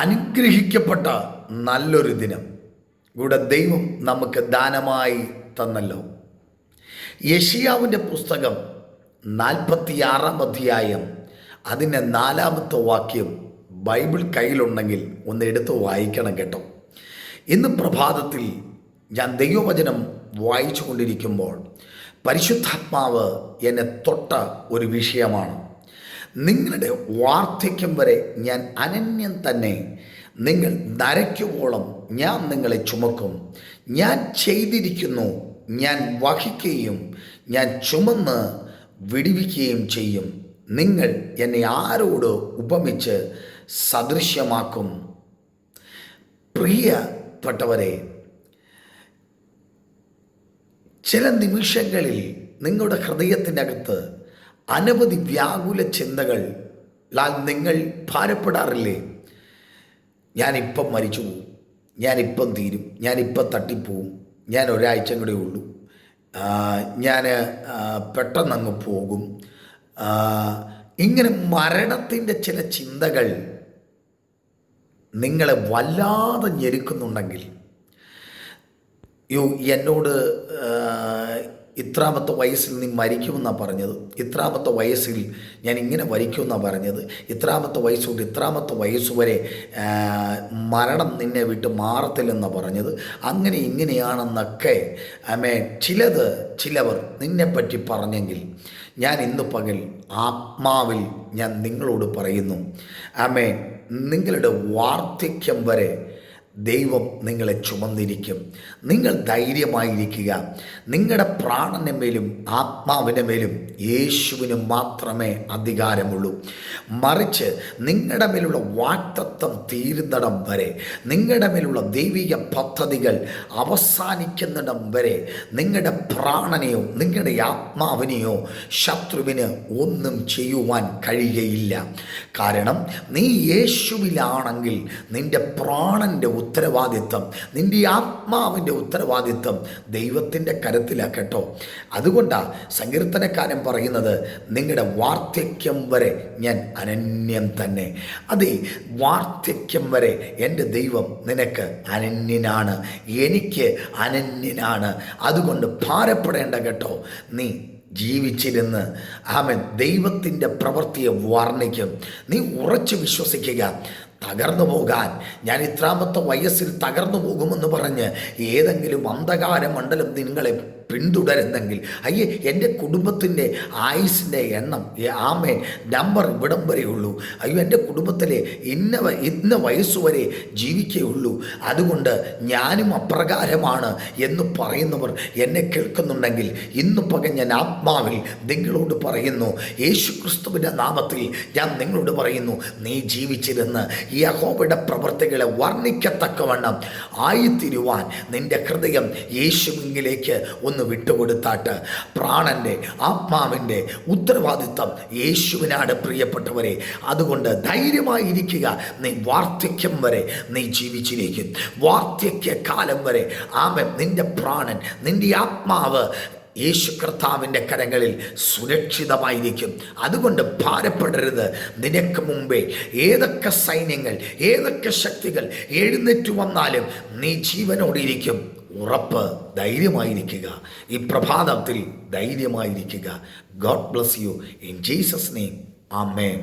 അനുഗ്രഹിക്കപ്പെട്ട നല്ലൊരു ദിനം കൂടെ ദൈവം നമുക്ക് ദാനമായി തന്നല്ലോ. യെശയ്യാവിൻ്റെ പുസ്തകം 46-ാം അധ്യായം അതിൻ്റെ 4-ാമത്തെ വാക്യം ബൈബിൾ കയ്യിലുണ്ടെങ്കിൽ ഒന്ന് എടുത്ത് വായിക്കണം കേട്ടോ. ഇന്ന് പ്രഭാതത്തിൽ ഞാൻ ദൈവവചനം വായിച്ചു കൊണ്ടിരിക്കുമ്പോൾ പരിശുദ്ധാത്മാവ് എന്നെ തൊട്ട ഒരു വിഷയമാണ്. നിങ്ങളുടെ വാർദ്ധക്യം വരെ ഞാൻ അനന്യം തന്നെ, നിങ്ങൾ നരയ്ക്കുവോളം ഞാൻ നിങ്ങളെ ചുമക്കും, ഞാൻ ചെയ്തിരിക്കുന്നു, ഞാൻ വഹിക്കുകയും ഞാൻ ചുമന്ന് വിടുവിക്കുകയും ചെയ്യും. നിങ്ങൾ എന്നെ ആരോട് ഉപമിച്ച് സദൃശ്യമാക്കും? പ്രിയപ്പെട്ടവരെ, ചില നിമിഷങ്ങളിൽ നിങ്ങളുടെ ഹൃദയത്തിൻ്റെ അകത്ത് അനവധി വ്യാകുല ചിന്തകളാൽ നിങ്ങൾ ഭാരപ്പെടാറില്ലേ? ഞാനിപ്പം മരിച്ചു പോവും, ഞാനിപ്പം തീരും, ഞാനിപ്പം തട്ടിപ്പോവും, ഞാൻ ഒരാഴ്ച കൂടെ ഉള്ളൂ, ഞാൻ പെട്ടെന്നങ്ങ് പോകും. ഇങ്ങനെ മരണത്തിൻ്റെ ചില ചിന്തകൾ നിങ്ങളെ വല്ലാതെ ഞെരുക്കുന്നുണ്ടെങ്കിൽ, എന്നോട് ഇത്രാമത്തെ വയസ്സിൽ നീ മരിക്കുമെന്നാണ് പറഞ്ഞത്, ഇത്രാമത്തെ വയസ്സിൽ ഞാൻ ഇങ്ങനെ മരിക്കുമെന്നാണ് പറഞ്ഞത്, ഇത്രാമത്തെ വയസ്സുകൊണ്ട് ഇത്രാമത്തെ വയസ്സ് വരെ മരണം നിന്നെ വിട്ട് മാറത്തില്ലെന്നാണ് പറഞ്ഞത്, അങ്ങനെ ഇങ്ങനെയാണെന്നൊക്കെ ചിലവർ നിന്നെപ്പറ്റി പറഞ്ഞെങ്കിൽ, ഞാൻ ഇന്ന് പകൽ ആത്മാവിൽ ഞാൻ നിങ്ങളോട് പറയുന്നു, നിങ്ങളുടെ വാർദ്ധക്യം വരെ ദൈവം നിങ്ങളെ ചുമന്നിരിക്കും. നിങ്ങൾ ധൈര്യമായിരിക്കുക. നിങ്ങളുടെ പ്രാണന്റെ മേലും ആത്മാവിൻ്റെ മേലും യേശുവിന് മാത്രമേ അധികാരമുള്ളൂ. മറിച്ച് നിങ്ങളുടെ മേലുള്ള വാഗ്ദത്തം തീരുന്നിടം വരെ, നിങ്ങളുടെ മേലുള്ള ദൈവിക പദ്ധതികൾ അവസാനിക്കുന്നിടം വരെ നിങ്ങളുടെ പ്രാണനെയോ നിങ്ങളുടെ ആത്മാവിനെയോ ശത്രുവിന് ഒന്നും ചെയ്യുവാൻ കഴിയുകയില്ല. കാരണം നീ യേശുവിലാണെങ്കിൽ നിൻ്റെ പ്രാണൻ്റെ ഉത്തരവാദിത്വം, നിൻ്റെ ആത്മാവിൻ്റെ ഉത്തരവാദിത്വം ദൈവത്തിൻ്റെ കരത്തിലാണ് കേട്ടോ. അതുകൊണ്ടാണ് സങ്കീർത്തനക്കാരൻ പറയുന്നത്, നിങ്ങളുടെ വാർദ്ധക്യം വരെ ഞാൻ അനന്യം തന്നെ. അതെ, വാർദ്ധക്യം വരെ എൻ്റെ ദൈവം നിനക്ക് അനന്യനാണ്, എനിക്ക് അനന്യനാണ്. അതുകൊണ്ട് ഭാരപ്പെടേണ്ട കേട്ടോ. നീ ജീവിച്ചിരുന്ന് ദൈവത്തിൻ്റെ പ്രവൃത്തിയെ വർണ്ണിക്കും. നീ ഉറച്ചു വിശ്വസിക്കുക. തകർന്നു പോകാൻ, ഞാൻ ഇത്രാമത്തെ വയസ്സിൽ തകർന്നു പോകുമെന്ന് പറഞ്ഞ് ഏതെങ്കിലും അന്ധകാര മണ്ഡലം നിങ്ങളെ പിന്തുടരുന്നെങ്കിൽ, എൻ്റെ കുടുംബത്തിൻ്റെ ആയുസിൻ്റെ എണ്ണം നമ്പർ ഇവിടം വരെയുള്ളൂ, എൻ്റെ കുടുംബത്തിലെ ഇന്ന വയസ്സുവരെ ജീവിക്കുകയുള്ളൂ, അതുകൊണ്ട് ഞാനും അപ്രകാരമാണ് എന്ന് പറയുന്നവർ എന്നെ കേൾക്കുന്നുണ്ടെങ്കിൽ, ഇന്ന് പകൽ ഞാൻ ആത്മാവിൽ നിങ്ങളോട് പറയുന്നു, യേശു ക്രിസ്തുവിൻ്റെ നാമത്തിൽ ഞാൻ നിങ്ങളോട് പറയുന്നു, നീ ജീവിച്ചിരുന്ന് യഹോവയുടെ പ്രവൃത്തികളെ വർണ്ണിക്കത്തക്കവണ്ണം ആയിത്തീരുവാൻ നിൻ്റെ ഹൃദയം യേശുവിലേക്ക് ഒന്ന് വിട്ടുകൊടുത്താട്ട്. പ്രാണന്റെ ആത്മാവിൻ്റെ ഉത്തരവാദിത്വം യേശുവിനാണ് പ്രിയപ്പെട്ടവരെ. അതുകൊണ്ട് ധൈര്യമായിരിക്കുക. നീ വാർദ്ധക്യം വരെ നീ ജീവിച്ചിരിക്കും. വാർദ്ധക്യ കാലം വരെ നിന്റെ പ്രാണൻ, നിന്റെ ആത്മാവ് യേശു കർത്താവിൻ്റെ കരങ്ങളിൽ സുരക്ഷിതമായിരിക്കും. അതുകൊണ്ട് ഭാരപ്പെടരുത്. നിനക്ക് മുമ്പേ ഏതൊക്കെ സൈന്യങ്ങൾ, ഏതൊക്കെ ശക്തികൾ എഴുന്നേറ്റ് വന്നാലും നീ ജീവനോടിരിക്കും. ഉറപ്പ്. ധൈര്യമായിരിക്കുക. ഈ പ്രഭാതത്തിൽ ധൈര്യമായിരിക്കുക. God bless you in Jesus name. Amen.